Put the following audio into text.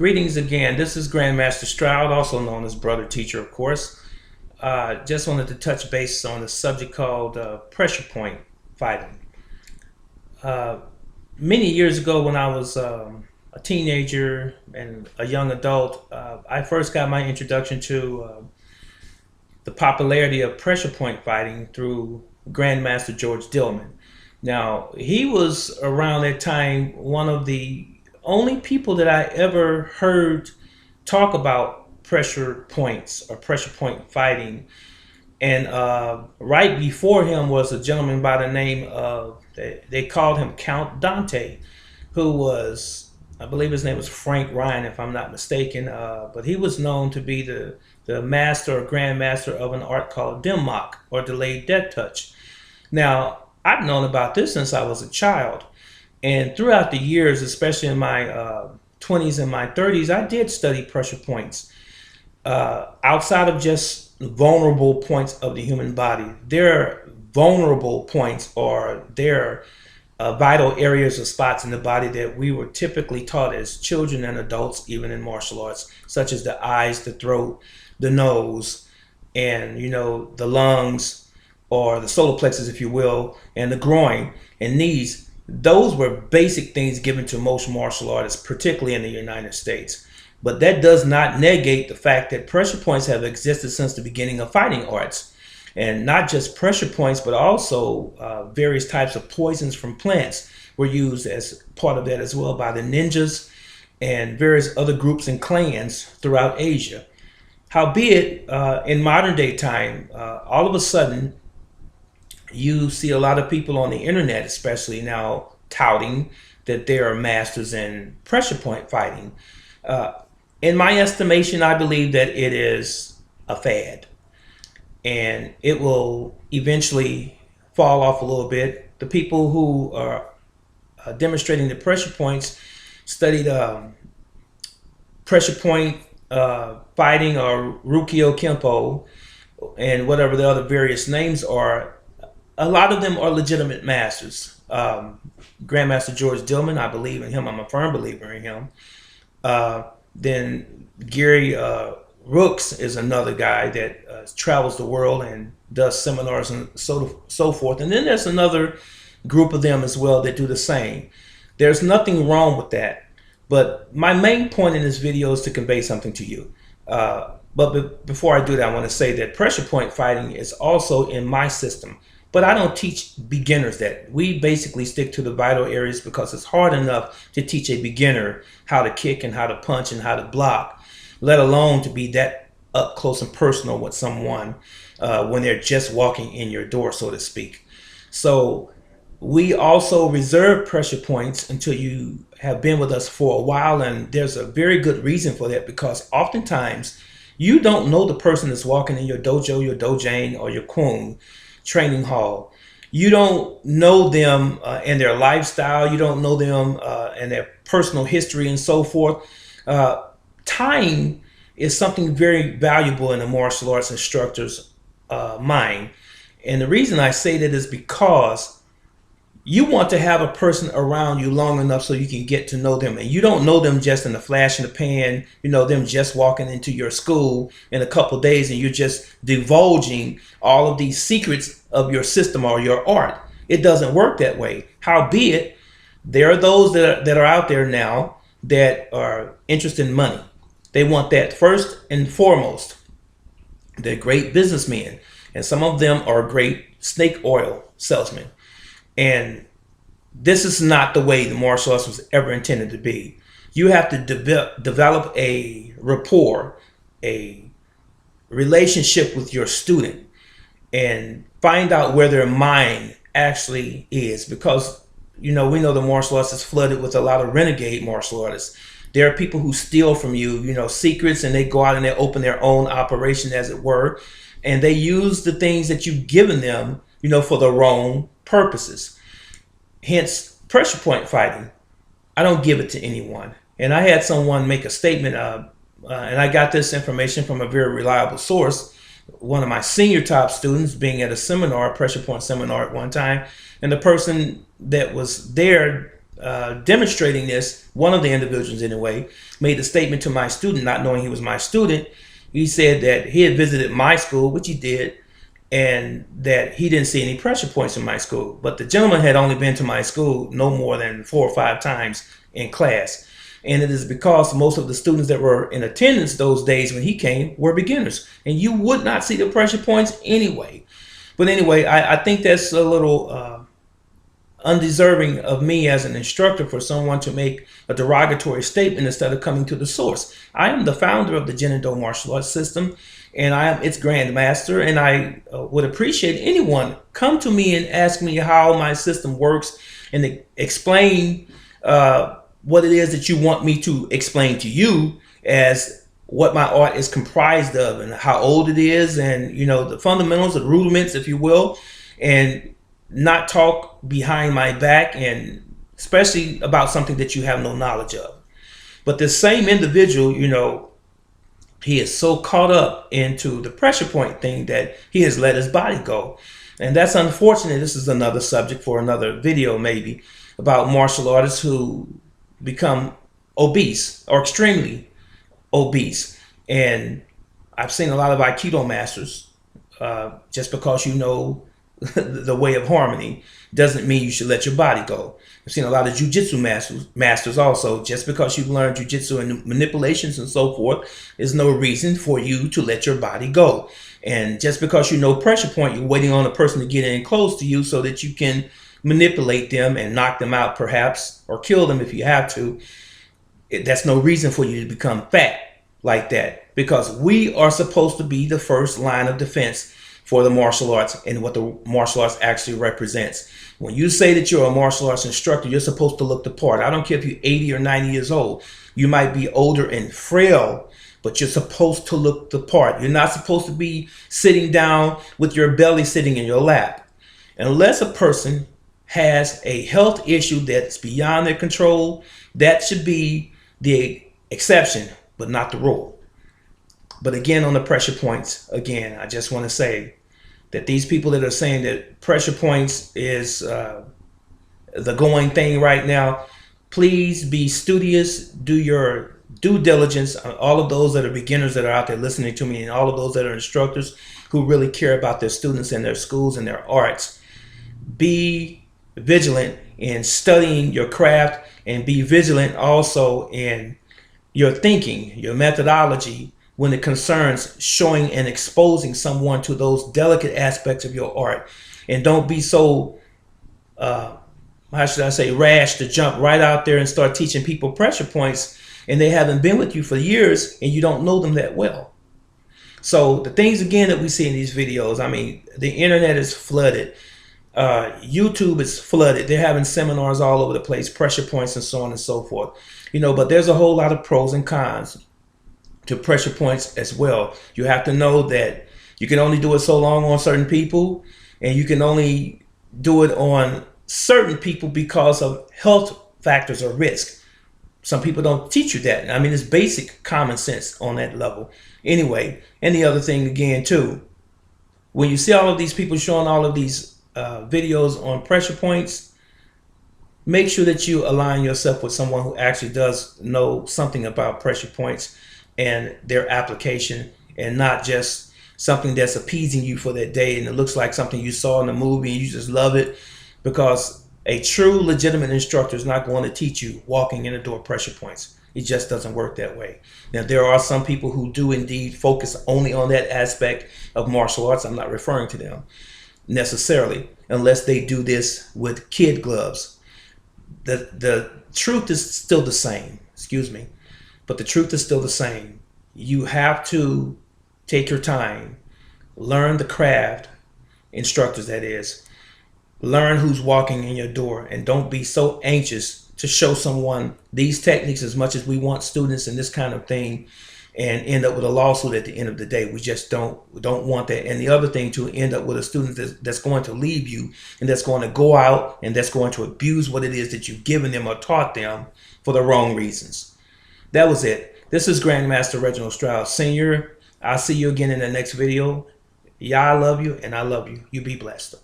Greetings again. This is Grandmaster Stroud, also known as Brother Teacher, of course. Just wanted to touch base on a subject called pressure point fighting. Uh, Many years ago, when I was a teenager and a young adult, I first got my introduction to the popularity of pressure point fighting through Grandmaster George Dillman. Now, he was around that time one of the only people that I ever heard talk about pressure points or pressure point fighting. And right before him was a gentleman by the name of, they called him Count Dante, who was, I believe his name was Frank Ryan, if I'm not mistaken. But he was known to be the master or grandmaster of an art called Dim-Mak, or delayed death touch. Now, I've known about this since I was a child. And throughout the years, especially in my 20s and my 30s, I did study pressure points. Outside of just vulnerable points of the human body, their vulnerable points or their vital areas or spots in the body that we were typically taught as children and adults, even in martial arts, such as the eyes, the throat, the nose, and the lungs, or the solar plexus, if you will, and the groin and knees. Those were basic things given to most martial artists, particularly in the United States. But that does not negate the fact that pressure points have existed since the beginning of fighting arts. And not just pressure points, but also various types of poisons from plants were used as part of that as well by the ninjas and various other groups and clans throughout Asia. Howbeit, in modern day time, all of a sudden, you see a lot of people on the internet, especially now, touting that they are masters in pressure point fighting. In my estimation, I believe that it is a fad, and it will eventually fall off a little bit. The people who are demonstrating the pressure points studied pressure point fighting, or Rukyo Kempo, and whatever the other various names are. A lot of them are legitimate masters. Grandmaster George Dillman, I believe in him. I'm a firm believer in him. Then Gary Rooks is another guy that travels the world and does seminars and so forth. And then there's another group of them as well that do the same. There's nothing wrong with that. But my main point in this video is to convey something to you. But before I do that, I want to say that pressure point fighting is also in my system. But I don't teach beginners that. We basically stick to the vital areas because it's hard enough to teach a beginner how to kick and how to punch and how to block, let alone to be that up close and personal with someone when they're just walking in your door, so to speak. So we also reserve pressure points until you have been with us for a while, and there's a very good reason for that, because oftentimes you don't know the person that's walking in your dojo, your dojang, or your kun training hall. You don't know them and their lifestyle. You don't know them and their personal history and so forth. Time is something very valuable in a martial arts instructor's mind. And the reason I say that is because you want to have a person around you long enough so you can get to know them. And you don't know them just in a flash in the pan, them just walking into your school in a couple of days and you're just divulging all of these secrets of your system or your art. It doesn't work that way. Howbeit, there are those that are out there now that are interested in money. They want that first and foremost. They're great businessmen, and some of them are great snake oil salesmen. And this is not the way the martial arts was ever intended to be. You have to develop a rapport, a relationship with your student, and find out where their mind actually is. Because, we know the martial arts is flooded with a lot of renegade martial artists. There are people who steal from you, secrets, and they go out and they open their own operation, as it were. And they use the things that you've given them, for the wrong purposes. Hence, pressure point fighting, I don't give it to anyone. And I had someone make a statement, and I got this information from a very reliable source. One of my senior top students being at a seminar, a pressure point seminar at one time, and the person that was there demonstrating this, one of the individuals anyway, made a statement to my student, not knowing he was my student. He said that he had visited my school, which he did, and that he didn't see any pressure points in my school. But the gentleman had only been to my school no more than 4 or 5 times in class. And it is because most of the students that were in attendance those days when he came were beginners. And you would not see the pressure points anyway. But anyway, I think that's a little undeserving of me as an instructor for someone to make a derogatory statement instead of coming to the source. I am the founder of the JINEN-DO martial arts system, and I am its grandmaster, and I would appreciate anyone come to me and ask me how my system works and explain what it is that you want me to explain to you as what my art is comprised of and how old it is, and the fundamentals, the rudiments, if you will, and not talk behind my back, and especially about something that you have no knowledge of. But this same individual, he is so caught up into the pressure point thing that he has let his body go. And that's unfortunate. This is another subject for another video maybe, about martial artists who become obese or extremely obese. And I've seen a lot of Aikido masters, just because you know the way of harmony doesn't mean you should let your body go. I've seen a lot of ju-jitsu masters also. Just because you've learned ju-jitsu and manipulations and so forth is no reason for you to let your body go. And just because you know pressure point, you're waiting on a person to get in close to you so that you can manipulate them and knock them out perhaps, or kill them if you have to. That's no reason for you to become fat like that, because we are supposed to be the first line of defense for the martial arts and what the martial arts actually represents. When you say that you're a martial arts instructor, you're supposed to look the part. I don't care if you're 80 or 90 years old. You might be older and frail, but you're supposed to look the part. You're not supposed to be sitting down with your belly sitting in your lap. Unless a person has a health issue that's beyond their control, that should be the exception, but not the rule. But again, on the pressure points, again, I just want to say that these people that are saying that pressure points is the going thing right now, please be studious, do your due diligence. All of those that are beginners that are out there listening to me, and all of those that are instructors who really care about their students and their schools and their arts, be vigilant in studying your craft, and be vigilant also in your thinking, your methodology, when it concerns showing and exposing someone to those delicate aspects of your art. And don't be so, how should I say, rash to jump right out there and start teaching people pressure points, and they haven't been with you for years and you don't know them that well. So the things again that we see in these videos, I mean, the internet is flooded. YouTube is flooded. They're having seminars all over the place, pressure points and so on and so forth. But there's a whole lot of pros and cons to pressure points as well. You have to know that you can only do it so long on certain people, and you can only do it on certain people because of health factors or risk. Some people don't teach you that. I mean, it's basic common sense on that level. Anyway, and the other thing again too, when you see all of these people showing all of these videos on pressure points, make sure that you align yourself with someone who actually does know something about pressure points and their application, and not just something that's appeasing you for that day and it looks like something you saw in a movie and you just love it. Because a true legitimate instructor is not going to teach you walking in the door pressure points. It just doesn't work that way. Now, there are some people who do indeed focus only on that aspect of martial arts. I'm not referring to them necessarily, unless they do this with kid gloves. The truth is still the same, excuse me, but the truth is still the same. You have to take your time, learn the craft, instructors that is, learn who's walking in your door, and don't be so anxious to show someone these techniques as much as we want students in this kind of thing and end up with a lawsuit at the end of the day. We just don't want that. And the other thing, to end up with a student that's going to leave you and that's going to go out and that's going to abuse what it is that you've given them or taught them for the wrong reasons. That was it. This is Grandmaster Reginald Strauss Sr. I'll see you again in the next video. Yeah, I love you and I love you. You be blessed.